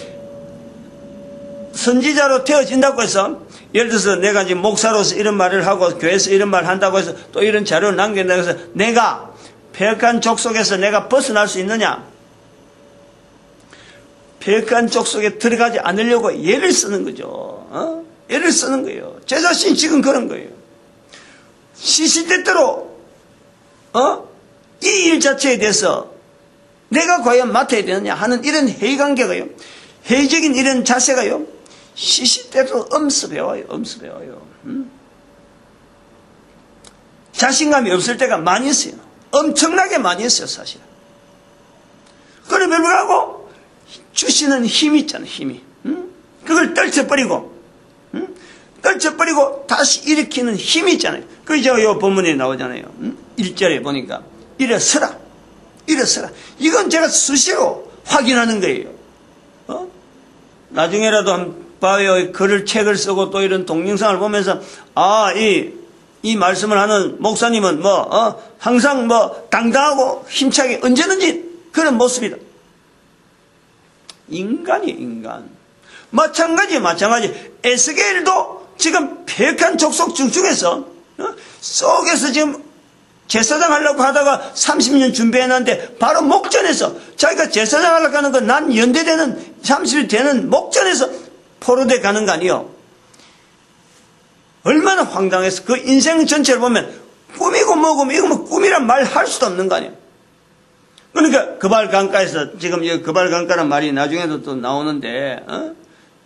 선지자로 되어진다고 해서, 예를 들어서 내가 지금 목사로서 이런 말을 하고 교회에서 이런 말을 한다고 해서 또 이런 자료를 남긴다고 해서 내가 패역한 족속에서 내가 벗어날 수 있느냐? 패역한 족속에 들어가지 않으려고 예를 쓰는 거죠. 예를 쓰는 거예요. 제 자신이 지금 그런 거예요. 시시때때로 이 일 자체에 대해서 내가 과연 맡아야 되느냐 하는 이런 회의관계가요, 회의적인 이런 자세가요, 시시때때로 엄습해와요. 자신감이 없을 때가 많이 있어요. 엄청나게 많이 있어요, 사실. 그럼에도 불구하고 주시는 힘이 있잖아요, 힘이. 그걸 떨쳐버리고, 떨쳐버리고 다시 일으키는 힘이 있잖아요. 그게 이 본문에 나오잖아요. 1절에 보니까 일어서라. 이건 제가 수시로 확인하는 거예요. 나중에라도 한번 봐요. 글을, 책을 쓰고 또 이런 동영상을 보면서, 이 말씀을 하는 목사님은 항상 당당하고 힘차게 언제든지 그런 모습이다. 인간이 인간. 마찬가지. 에스겔도 지금 패역한 족속 중에서 속에서 지금 제사장 하려고 하다가 30년 준비해놨는데 바로 목전에서 자기가 제사장 하려고 하는 건 난 연대되는 30일 되는 목전에서 포로돼 가는 거 아니요. 얼마나 황당해서 그 인생 전체를 보면 꿈이고 뭐고 이거 뭐 꿈이란 말 할 수도 없는 거 아니에요. 그러니까 그발강가에서 지금 이 그발강가란 말이 나중에도 또 나오는데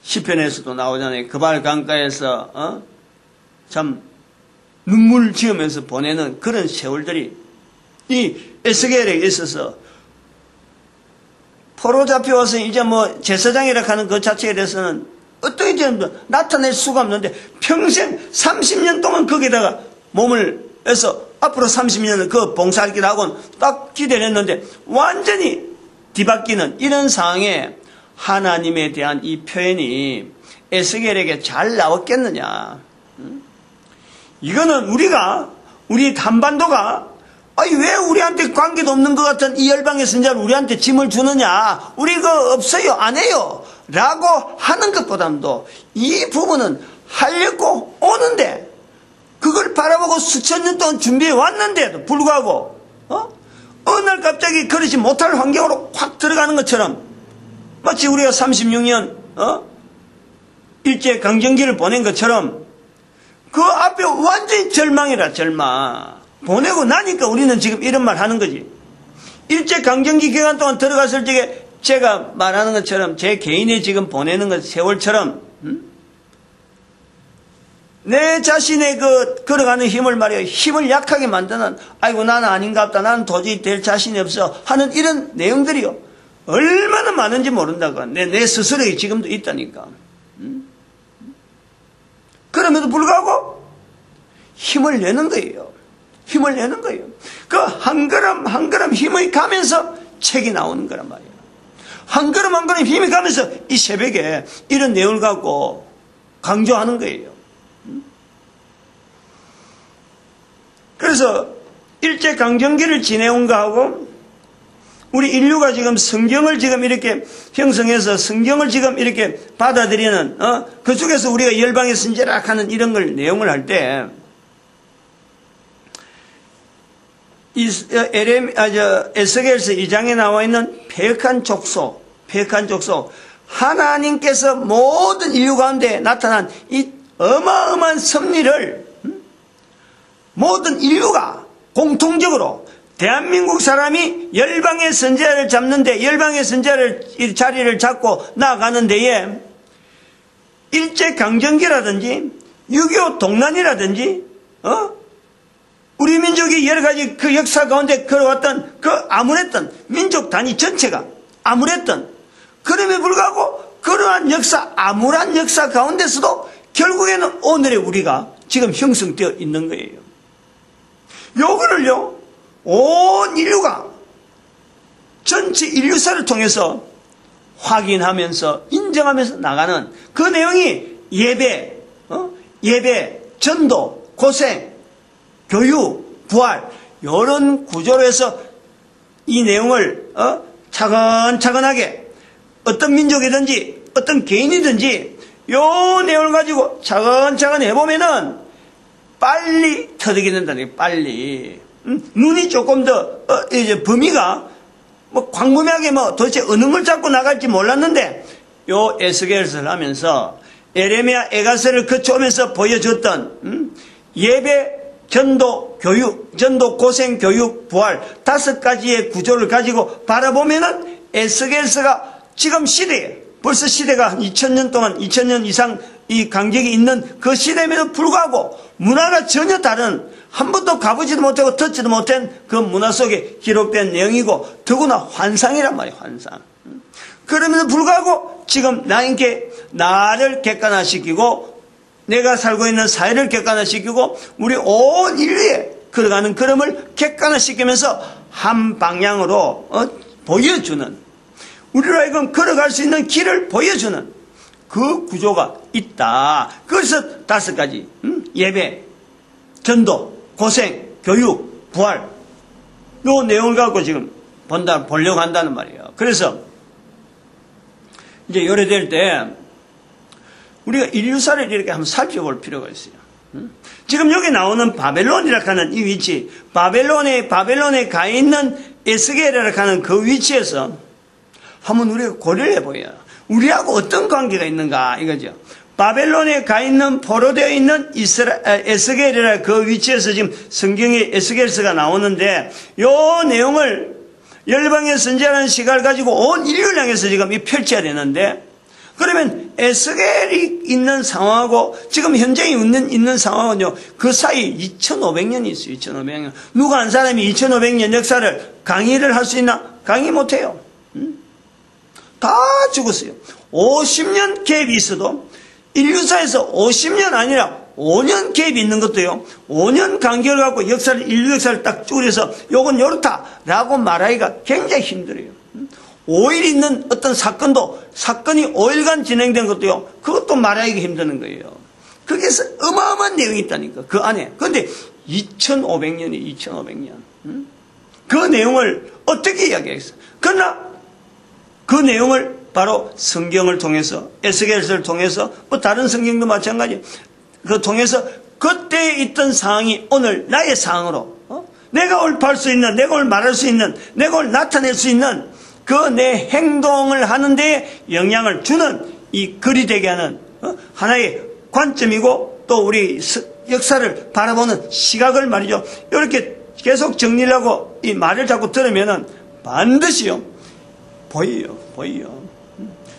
시편에서도 나오잖아요. 그발강가에서 참 눈물 지으면서 보내는 그런 세월들이 이 에스겔에게 있어서 포로 잡혀와서 이제 제사장이라 하는 그 자체에 대해서는 어떻게 나타낼 수가 없는데 평생 30년 동안 거기다가 몸을 해서 앞으로 30년을 그 봉사할 길 하고는 딱 기대를 했는데 완전히 뒤바뀌는 이런 상황에 하나님에 대한 이 표현이 에스겔에게 잘 나왔겠느냐. 이거는 우리 한반도가 왜 우리한테 관계도 없는 것 같은 이 열방의 선자를 우리한테 짐을 주느냐. 우리 없어요. 안 해요. 라고 하는 것보다도 이 부분은 하려고 오는데 그걸 바라보고 수천 년 동안 준비해 왔는데도 불구하고 어느 날 갑자기 그러지 못할 환경으로 확 들어가는 것처럼 마치 우리가 36년 일제 강점기를 보낸 것처럼 그 앞에 완전히 절망이라 절망. 보내고 나니까 우리는 지금 이런 말 하는 거지. 일제 강점기 기간 동안 들어갔을 적에 제가 말하는 것처럼 제 개인이 지금 보내는 것 세월처럼 내 자신의 걸어가는 힘을 말이야. 힘을 약하게 만드는 아이고 나는 아닌갑다. 나는 도저히 될 자신이 없어 하는 이런 내용들이요. 얼마나 많은지 모른다고. 내 스스로에 지금도 있다니까. 그럼에도 불구하고 힘을 내는 거예요. 힘을 내는 거예요. 그 한 걸음 한 걸음 힘이 가면서 책이 나오는 거란 말이에요. 한 걸음 한 걸음 힘이 가면서 이 새벽에 이런 내용을 갖고 강조하는 거예요. 그래서 일제 강점기를 지내온 거하고 우리 인류가 지금 성경을 지금 이렇게 형성해서 성경을 지금 이렇게 받아들이는 그 속에서 우리가 열방의 선지자라 하는 이런 걸 내용을 할 때 에스겔서 2장에 나와 있는 패역한 족속 하나님께서 모든 인류 가운데 나타난 이 어마어마한 섭리를 모든 인류가 공통적으로 대한민국 사람이 열방의 선지자를 잡는데 열방의 선지자를 자리를 잡고 나아가는 데에 일제 강점기라든지 6.25 동란이라든지 우리 민족이 여러 가지 그 역사 가운데 걸어왔던 그 암울했던 민족 단위 전체가 암울했던 그럼에 불구하고 그러한 역사 암울한 역사 가운데서도 결국에는 오늘의 우리가 지금 형성되어 있는 거예요. 요거를요 온 인류가 전체 인류사를 통해서 확인하면서 인정하면서 나가는 그 내용이 예배, 전도, 고생, 교육, 부활 이런 구조로 해서 이 내용을 차근차근하게 어떤 민족이든지 어떤 개인이든지 요 내용을 가지고 차근차근 해보면은 빨리 터득이 된다는 빨리. 눈이 조금 더 이제 범위가 뭐 광범위하게 뭐 도대체 어느 걸 잡고 나갈지 몰랐는데 요 에스겔서를 하면서 에레미야 에가서를 거쳐오면서 보여줬던 예배, 전도, 교육, 전도, 고생, 교육, 부활 5가지의 구조를 가지고 바라보면은 에스겔서가 지금 시대에 벌써 시대가 한 2000년 동안 2000년 이상 이 간격이 있는 그 시대임에도 불구하고 문화가 전혀 다른 한 번도 가보지도 못하고 듣지도 못한 그 문화 속에 기록된 내용이고 더구나 환상이란 말이에요. 환상. 그럼에도 불구하고 지금 나를 객관화시키고 내가 살고 있는 사회를 객관화시키고 우리 온 인류에 걸어가는 걸음을 객관화시키면서 한 방향으로 보여주는 우리로 하여금 걸어갈 수 있는 길을 보여주는 그 구조가 있다. 그래서 5가지 예배, 전도, 고생, 교육, 부활 요 내용을 갖고 지금 보려고 한다는 말이에요. 그래서 이제 요래될 때 우리가 인류사를 이렇게 한번 살펴볼 필요가 있어요. 지금 여기 나오는 바벨론이라고 하는 이 위치, 바벨론에 가 있는 에스겔이라고 하는 그 위치에서 한번 우리가 고려를 해보여요. 우리하고 어떤 관계가 있는가 이거죠. 바벨론에 가 있는 포로되어 있는 에스겔이라는 그 위치에서 지금 성경에 에스겔서가 나오는데 요 내용을 열방의 선지자라는 시각을 가지고 온 인류를 향해서 지금 펼쳐야 되는데 그러면 에스겔이 있는 상황하고 지금 현재 있는 상황은요 그 사이 2500년이 있어요. 2500년. 누가 한 사람이 2500년 역사를 강의를 할 수 있나? 강의 못해요. 다 죽었어요. 50년 갭이 있어도 인류사에서 50년 아니라 5년 갭이 있는 것도요. 5년 간격을 갖고 인류 역사를 딱 쪼개서 요건 요렇다라고 말하기가 굉장히 힘들어요. 5일 있는 어떤 사건이 5일간 진행된 것도요. 그것도 말하기가 힘드는 거예요. 거기에서 어마어마한 내용이 있다니까. 그 안에. 그런데 2500년이 2500년. 그 내용을 어떻게 이야기하겠어요? 그러나 그 내용을 바로 성경을 통해서 에스겔서를 통해서 뭐 다른 성경도 마찬가지 그 통해서 그때 있던 상황이 오늘 나의 상황으로 내가 오늘 볼 수 있는 내가 오늘 말할 수 있는 내가 오늘 나타낼 수 있는 그 내 행동을 하는 데 영향을 주는 이 글이 되게 하는 하나의 관점이고 또 우리 역사를 바라보는 시각을 말이죠. 이렇게 계속 정리를 하고 이 말을 자꾸 들으면은 반드시요 보여요.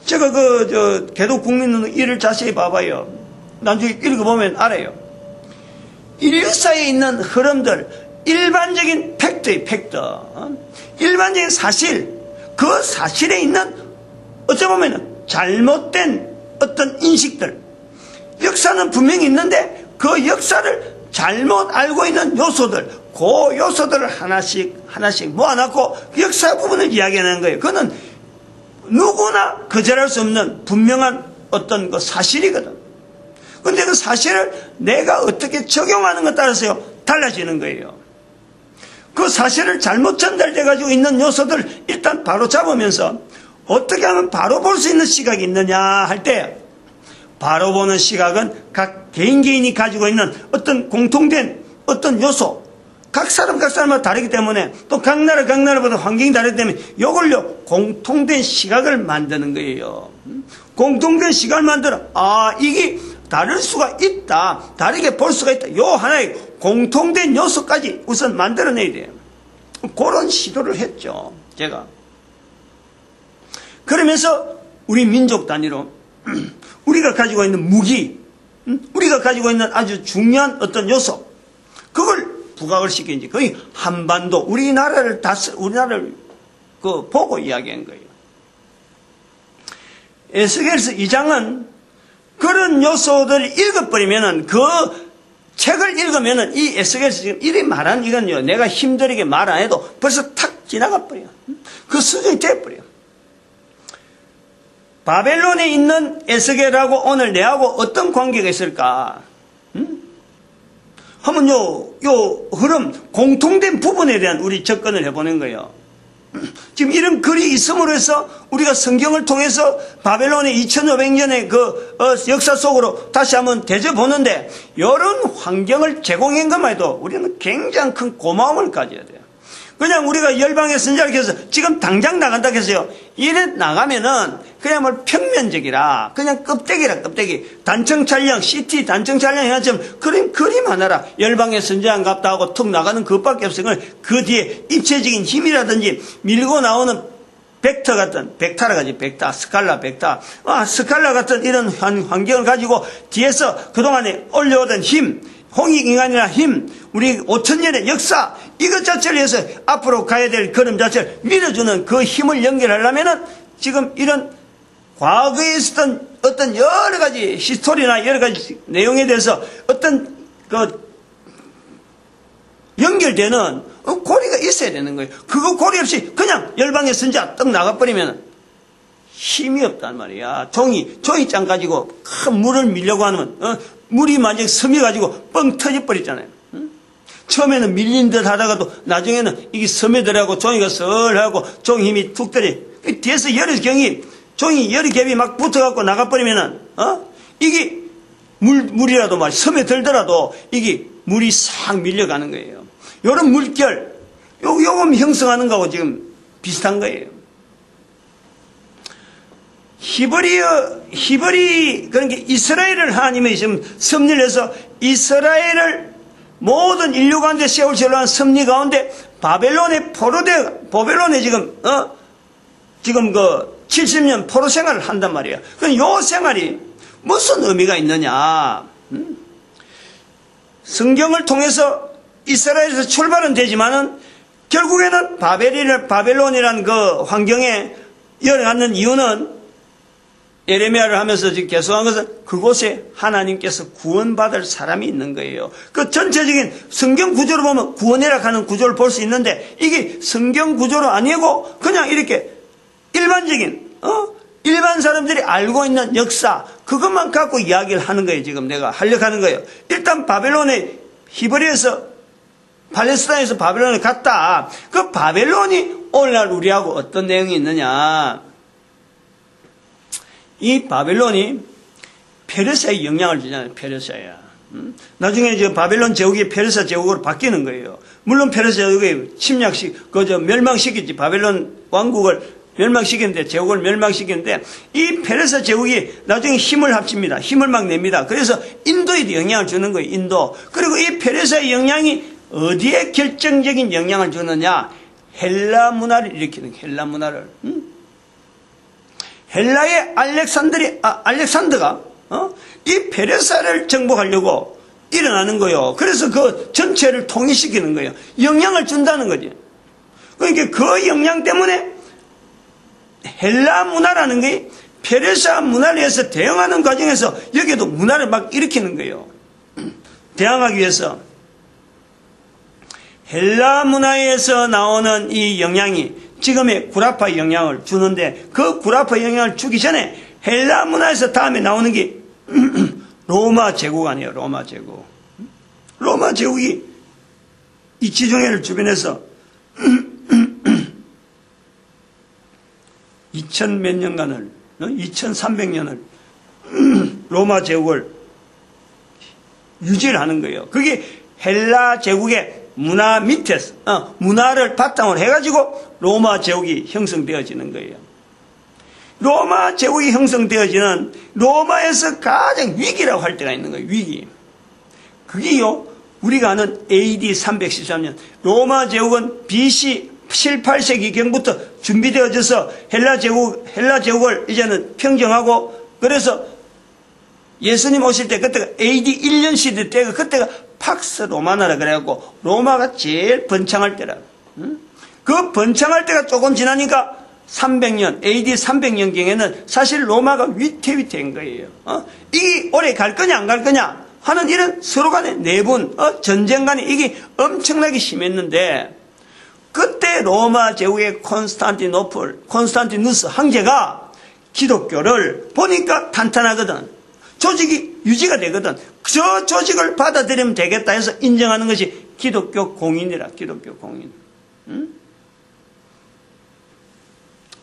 제가 개독국민론 1을 자세히 봐봐요. 나중에 읽어보면 알아요. 인류사에 있는 흐름들, 일반적인 팩트예요, 팩트. 일반적인 사실, 그 사실에 있는 어쩌보면 잘못된 어떤 인식들. 역사는 분명히 있는데 그 역사를 잘못 알고 있는 요소들, 그 요소들을 하나씩 모아놓고 그 역사 부분을 이야기하는 거예요. 그거는 누구나 거절할 수 없는 분명한 어떤 그 사실이거든. 근데 그 사실을 내가 어떻게 적용하는 것에 따라서요, 달라지는 거예요. 그 사실을 잘못 전달돼 가지고 있는 요소들 일단 바로 잡으면서 어떻게 하면 바로 볼 수 있는 시각이 있느냐 할 때 바로 보는 시각은 각 개인이 가지고 있는 어떤 공통된 어떤 요소, 각 사람마다 다르기 때문에 또 각 나라보다 환경이 다르기 때문에 이걸요 공통된 시각을 만드는 거예요. 공통된 시각을 만들어 이게 다를 수가 있다, 다르게 볼 수가 있다, 요 하나의 공통된 요소까지 우선 만들어내야 돼요. 그런 시도를 했죠 제가. 그러면서 우리 민족 단위로 우리가 가지고 있는 무기, 우리가 가지고 있는 아주 중요한 어떤 요소, 그걸 부각을 시키는지 거의 한반도 우리나라를 보고 이야기한 거예요. 에스겔서 2장은 그런 요소들을 읽어버리면은 그 책을 읽으면은 이 에스겔서 지금 이리 말한 이건요 내가 힘들게 말 안 해도 벌써 탁 지나가 버려. 그 수준이 돼버려. 바벨론에 있는 에스겔하고 오늘 내하고 어떤 관계가 있을까? 한번 요 흐름, 공통된 부분에 대한 우리 접근을 해보는 거예요. 지금 이런 글이 있음으로 해서 우리가 성경을 통해서 바벨론의 2500년의 그 역사 속으로 다시 한번 대져보는데, 이런 환경을 제공한 것만 해도 우리는 굉장히 큰 고마움을 가져야 돼요. 그냥 우리가 열방의 선지자를 해서 지금 당장 나간다 했어요. 이래 나가면은 그냥 뭐 평면적이라, 그냥 껍데기라, 껍데기. 단청 촬영, CT 단청 촬영 해가지고 그림 하나라. 열방의 선지자 같다 하고 툭 나가는 그것밖에 없으니까 그 뒤에 입체적인 힘이라든지 밀고 나오는 벡터 같은, 벡타라 가지, 벡타, 스칼라, 벡타. 스칼라 같은 이런 환경을 가지고 뒤에서 그동안에 올려오던 힘, 홍익인간이나 힘, 우리 5000년의 역사, 이것 자체를 해서 앞으로 가야 될 걸음 자체를 밀어주는 그 힘을 연결하려면은 지금 이런 과거에 있었던 어떤 여러 가지 히스토리나 여러 가지 내용에 대해서 어떤 연결되는 고리가 있어야 되는 거예요. 그거 고리 없이 그냥 열방의 선지자 떡 나가버리면 힘이 없단 말이야. 종이장 가지고 큰 물을 밀려고 하면 물이 만약 스며가지고 뻥 터져버렸잖아요. 처음에는 밀린 듯 하다가도 나중에는 이게 스며들어가고 종이가 썰하고 종이 힘이 툭 들어. 뒤에서 여러 종이 여러 겹이 막 붙어갖고 나가버리면은 이게 물이라도 막 스며들더라도 이게 물이 싹 밀려가는 거예요. 요런 물결, 요거 형성하는 거하고 지금 비슷한 거예요. 히브리, 그러니까 이스라엘을 하나님이 지금 섭리를 해서 이스라엘을 모든 인류 가운데 세울지로 한 섭리 가운데 바벨론에 지금 그 70년 포로 생활을 한단 말이에요. 그럼 요 생활이 무슨 의미가 있느냐? 성경을 통해서 이스라엘에서 출발은 되지만은 결국에는 바벨론이라는 그 환경에 열어가는 이유는 예레미야를 하면서 지금 계속한 것은 그곳에 하나님께서 구원받을 사람이 있는 거예요. 그 전체적인 성경 구조로 보면 구원이라 하는 구조를 볼 수 있는데, 이게 성경 구조로 아니고 그냥 이렇게 일반적인 일반 사람들이 알고 있는 역사, 그것만 갖고 이야기를 하는 거예요. 지금 내가 하려고 하는 거예요. 일단 바벨론의 히브리에서 팔레스타인에서 바벨론에 갔다. 그 바벨론이 오늘날 우리하고 어떤 내용이 있느냐? 이 바벨론이 페르시아에 영향을 주잖아요. 페르시아야. 나중에 이제 바벨론 제국이 페르시아 제국으로 바뀌는 거예요. 물론 페르시아 제국이 멸망시켰지. 바벨론 왕국을 멸망시켰는데, 제국을 멸망시켰는데, 이 페르시아 제국이 나중에 힘을 합칩니다. 힘을 막 냅니다. 그래서 인도에도 영향을 주는 거예요. 인도. 그리고 이 페르시아의 영향이 어디에 결정적인 영향을 주느냐? 헬라 문화를 일으키는 거예요. 헬라 문화를. 헬라의 알렉산더가 이 페르시아를 정복하려고 일어나는 거예요. 그래서 그 전체를 통일시키는 거예요. 영향을 준다는 거지. 그러니까 그 영향 때문에 헬라 문화라는 게 페르시아 문화에 의해서 대응하는 과정에서 여기에도 문화를 막 일으키는 거예요. 대항하기 위해서. 헬라 문화에서 나오는 이 영향이 지금의 구라파 영향을 주는데, 그 구라파 영향을 주기 전에 헬라 문화에서 다음에 나오는 게 로마 제국 아니에요. 로마 제국. 로마 제국이 이 지중해를 주변에서 2000몇 년간을 2300년을 로마 제국을 유지를 하는 거예요. 그게 헬라 제국의 문화 밑에서 문화를 바탕으로 해가지고 로마 제국이 형성되어지는 거예요. 로마 제국이 형성되어지는18세기에서 가장 위기라고 할 때가 있는 거예요. 위기. 그게요, 우리가 아는 AD 313년 로마 제국은 BC 7, 8세기경부터 준비되어져서 헬라 제국을 이제는 평정하고, 그래서 예수님 오실 때 그때가 AD 1년 시대 때가, 그때가 팍스 로마나라 그래갖고 로마가 제일 번창할 때라. 그 번창할 때가 조금 지나니까 300년, AD 300년경에는 사실 로마가 위태위태한 거예요. 이게 오래 갈 거냐 안 갈 거냐 하는 이런 서로 간의 내분, 전쟁 간에 이게 엄청나게 심했는데, 그때 로마 제국의 콘스탄티누스 황제가 기독교를 보니까 탄탄하거든. 조직이 유지가 되거든. 저 조직을 받아들이면 되겠다 해서 인정하는 것이 기독교 공인이라, 기독교 공인. 응?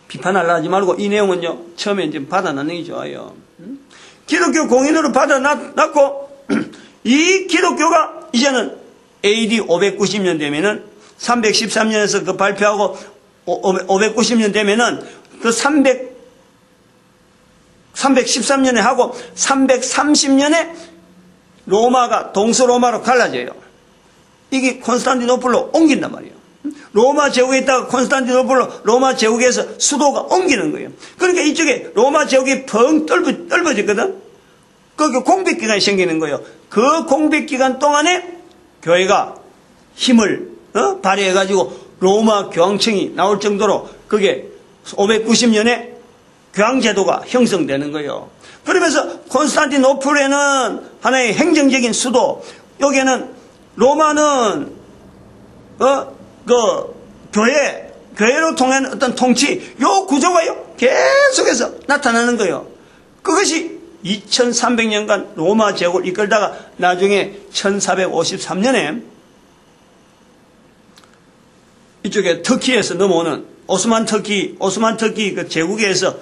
비판하려 하지 말고 이 내용은요, 처음에 이제 받아놨는 게 좋아요. 응? 기독교 공인으로 받아놨고, 이 기독교가 이제는 AD 590년 되면은 313년에서 그 발표하고 590년 되면은 그 313년에 하고 330년에 로마가 동서로마로 갈라져요. 이게 콘스탄티노플로 옮긴단 말이에요. 로마 제국에 있다가 콘스탄티노플로 로마 제국에서 수도가 옮기는 거예요. 그러니까 이쪽에 로마 제국이 펑 넓어졌거든. 거기 공백기간이 생기는 거예요. 그 공백기간 동안에 교회가 힘을 발휘해가지고 로마 교황청이 나올 정도로 그게 590년에 교황제도가 형성되는 거예요. 그러면서 콘스탄티노플에는 하나의 행정적인 수도, 여기에는 로마는 교회로 통한 어떤 통치, 요 구조가요 계속해서 나타나는 거예요. 그것이 2300년간 로마 제국을 이끌다가 나중에 1453년에 이쪽에 터키에서 넘어오는 오스만 터키 그 제국에서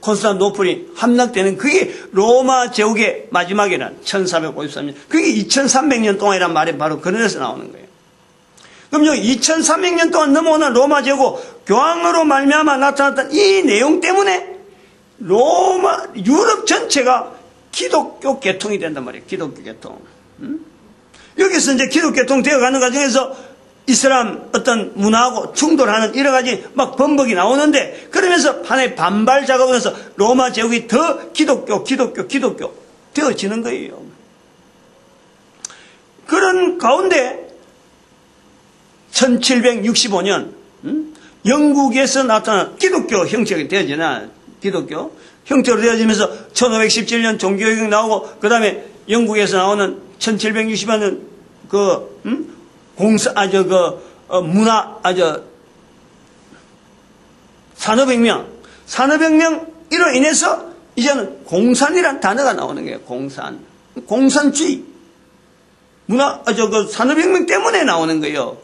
콘스탄티노플이 함락되는 그게 로마 제국의 마지막이란 1453년. 그게 2300년 동안이란 말이 바로 그런 데서 나오는 거예요. 그럼 여기 2300년 동안 넘어오는 로마 제국 교황으로 말미암아 나타났던 이 내용 때문에 유럽 전체가 기독교 계통이 된단 말이에요. 기독교 계통. 여기서 이제 기독교 계통 되어가는 과정에서 이슬람 어떤 문화하고 충돌하는 여러 가지 막 범벅이 나오는데, 그러면서 하나의 반발 작업을 해서 로마 제국이 더 기독교 되어지는 거예요. 그런 가운데 1765년 영국에서 나타난 기독교 형체가 되어지나, 기독교 형태로 되어지면서 1517년 종교개혁 나오고, 그 다음에 영국에서 나오는 1765년 산업혁명으로 인해서 이제는 공산이란 단어가 나오는 거예요. 공산주의. 산업혁명 때문에 나오는 거예요.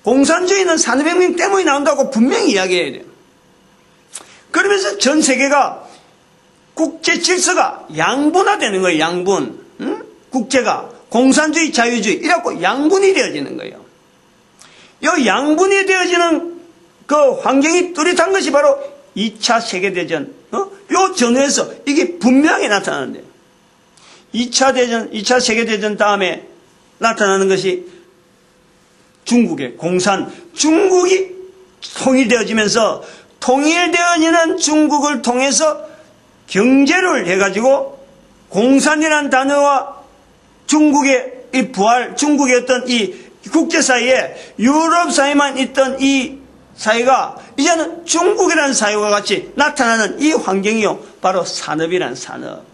공산주의는 산업혁명 때문에 나온다고 분명히 이야기해야 돼요. 그러면서 전 세계가 국제 질서가 양분화되는 거예요. 양분. 국제가 공산주의, 자유주의 이래갖고 양분이 되어지는 거예요. 이 양분이 되어지는 그 환경이 뚜렷한 것이 바로 2차 세계대전. 요 전후에서 이게 분명히 나타나는데요. 2차 세계대전 다음에 나타나는 것이 중국의 중국이 통일되어지면서 통일되어지는 중국을 통해서 경제를 해가지고 공산이라는 단어와 중국의 이 부활, 중국의 어떤 이 국제사회에 유럽 사회만 있던 이 사회가 이제는 중국이라는 사회와 같이 나타나는 이 환경이요, 바로 산업이라는 산업.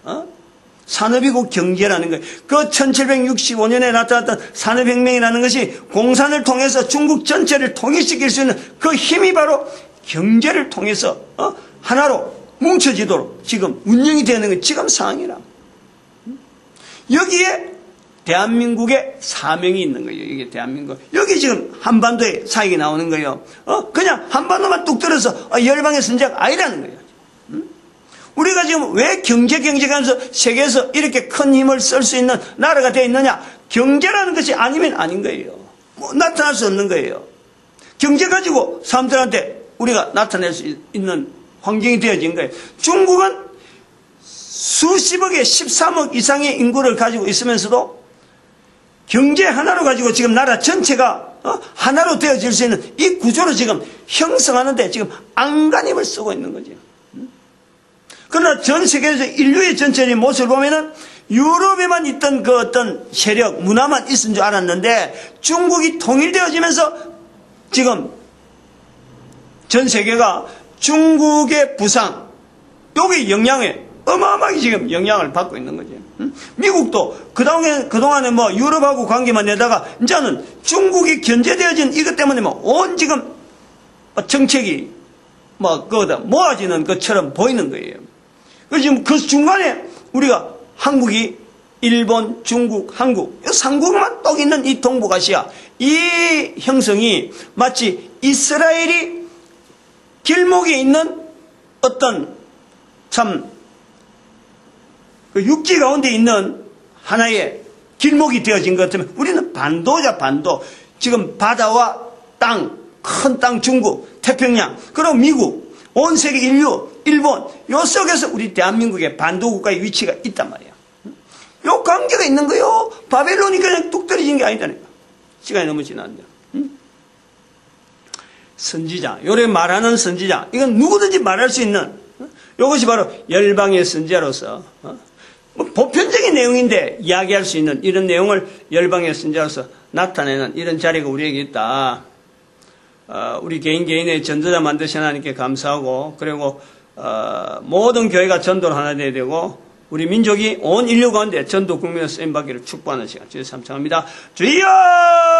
산업이고 경제라는 거예요. 그 1765년에 나타났던 산업혁명이라는 것이 공산을 통해서 중국 전체를 통일시킬 수 있는 그 힘이 바로 경제를 통해서 하나로 뭉쳐지도록 지금 운영이 되는 게 지금 상황이라. 여기에 대한민국의 사명이 있는 거예요. 이게 대한민국. 여기 지금 한반도의 사역이 나오는 거예요. 그냥 한반도만 뚝 들어서 열방의 선지자가 아니라는 거예요. 우리가 지금 왜 경제하면서 세계에서 이렇게 큰 힘을 쓸 수 있는 나라가 되어 있느냐? 경제라는 것이 아니면 아닌 거예요. 나타날 수 없는 거예요. 경제 가지고 사람들한테 우리가 나타낼 수 있는 환경이 되어진 거예요. 중국은 수십억의 13억 이상의 인구를 가지고 있으면서도 경제 하나로 가지고 지금 나라 전체가 하나로 되어질 수 있는 이 구조로 지금 형성하는데 지금 안간힘을 쓰고 있는 거죠. 그러나 전 세계에서 인류의 전체적인 모습을 보면은 유럽에만 있던 그 어떤 세력, 문화만 있은 줄 알았는데 중국이 통일되어지면서 지금 전 세계가 중국의 부상, 여기 영향에 어마어마하게 지금 영향을 받고 있는 거죠. 미국도 그동안에 뭐 유럽하고 관계만 내다가 이제는 중국이 견제되어진 이것 때문에 뭐 온 지금 정책이 뭐 거기다 모아지는 것처럼 보이는 거예요. 그래서 지금 그 중간에 우리가 한국이 일본, 중국, 한국, 이 3국만 똑 있는 이 동북아시아, 이 형성이 마치 이스라엘이 길목에 있는 어떤 참 그 육지 가운데 있는 하나의 길목이 되어진 것 같으면 우리는 반도자, 반도. 지금 바다와 땅, 큰 땅 중국, 태평양, 그리고 미국, 온 세계 인류, 일본, 요 속에서 우리 대한민국의 반도 국가의 위치가 있단 말이야. 요 관계가 있는 거요. 바벨론이 그냥 뚝 떨어진 게 아니다니까. 시간이 너무 지났는데. 선지자, 요래 말하는 선지자, 이건 누구든지 말할 수 있는, 이것이 바로 열방의 선지자로서, 뭐 보편적인 내용인데 이야기할 수 있는 이런 내용을 열방의 선지자로서 나타내는 이런 자리가 우리에게 있다. 우리 개인의 전도자 만드신 하나님께 감사하고, 그리고 모든 교회가 전도를 하나 돼야 되고, 우리 민족이 온 인류 가운데 전도 국민으로 쓰임받기를 축복하는 시간 주여 참청합니다. 주여!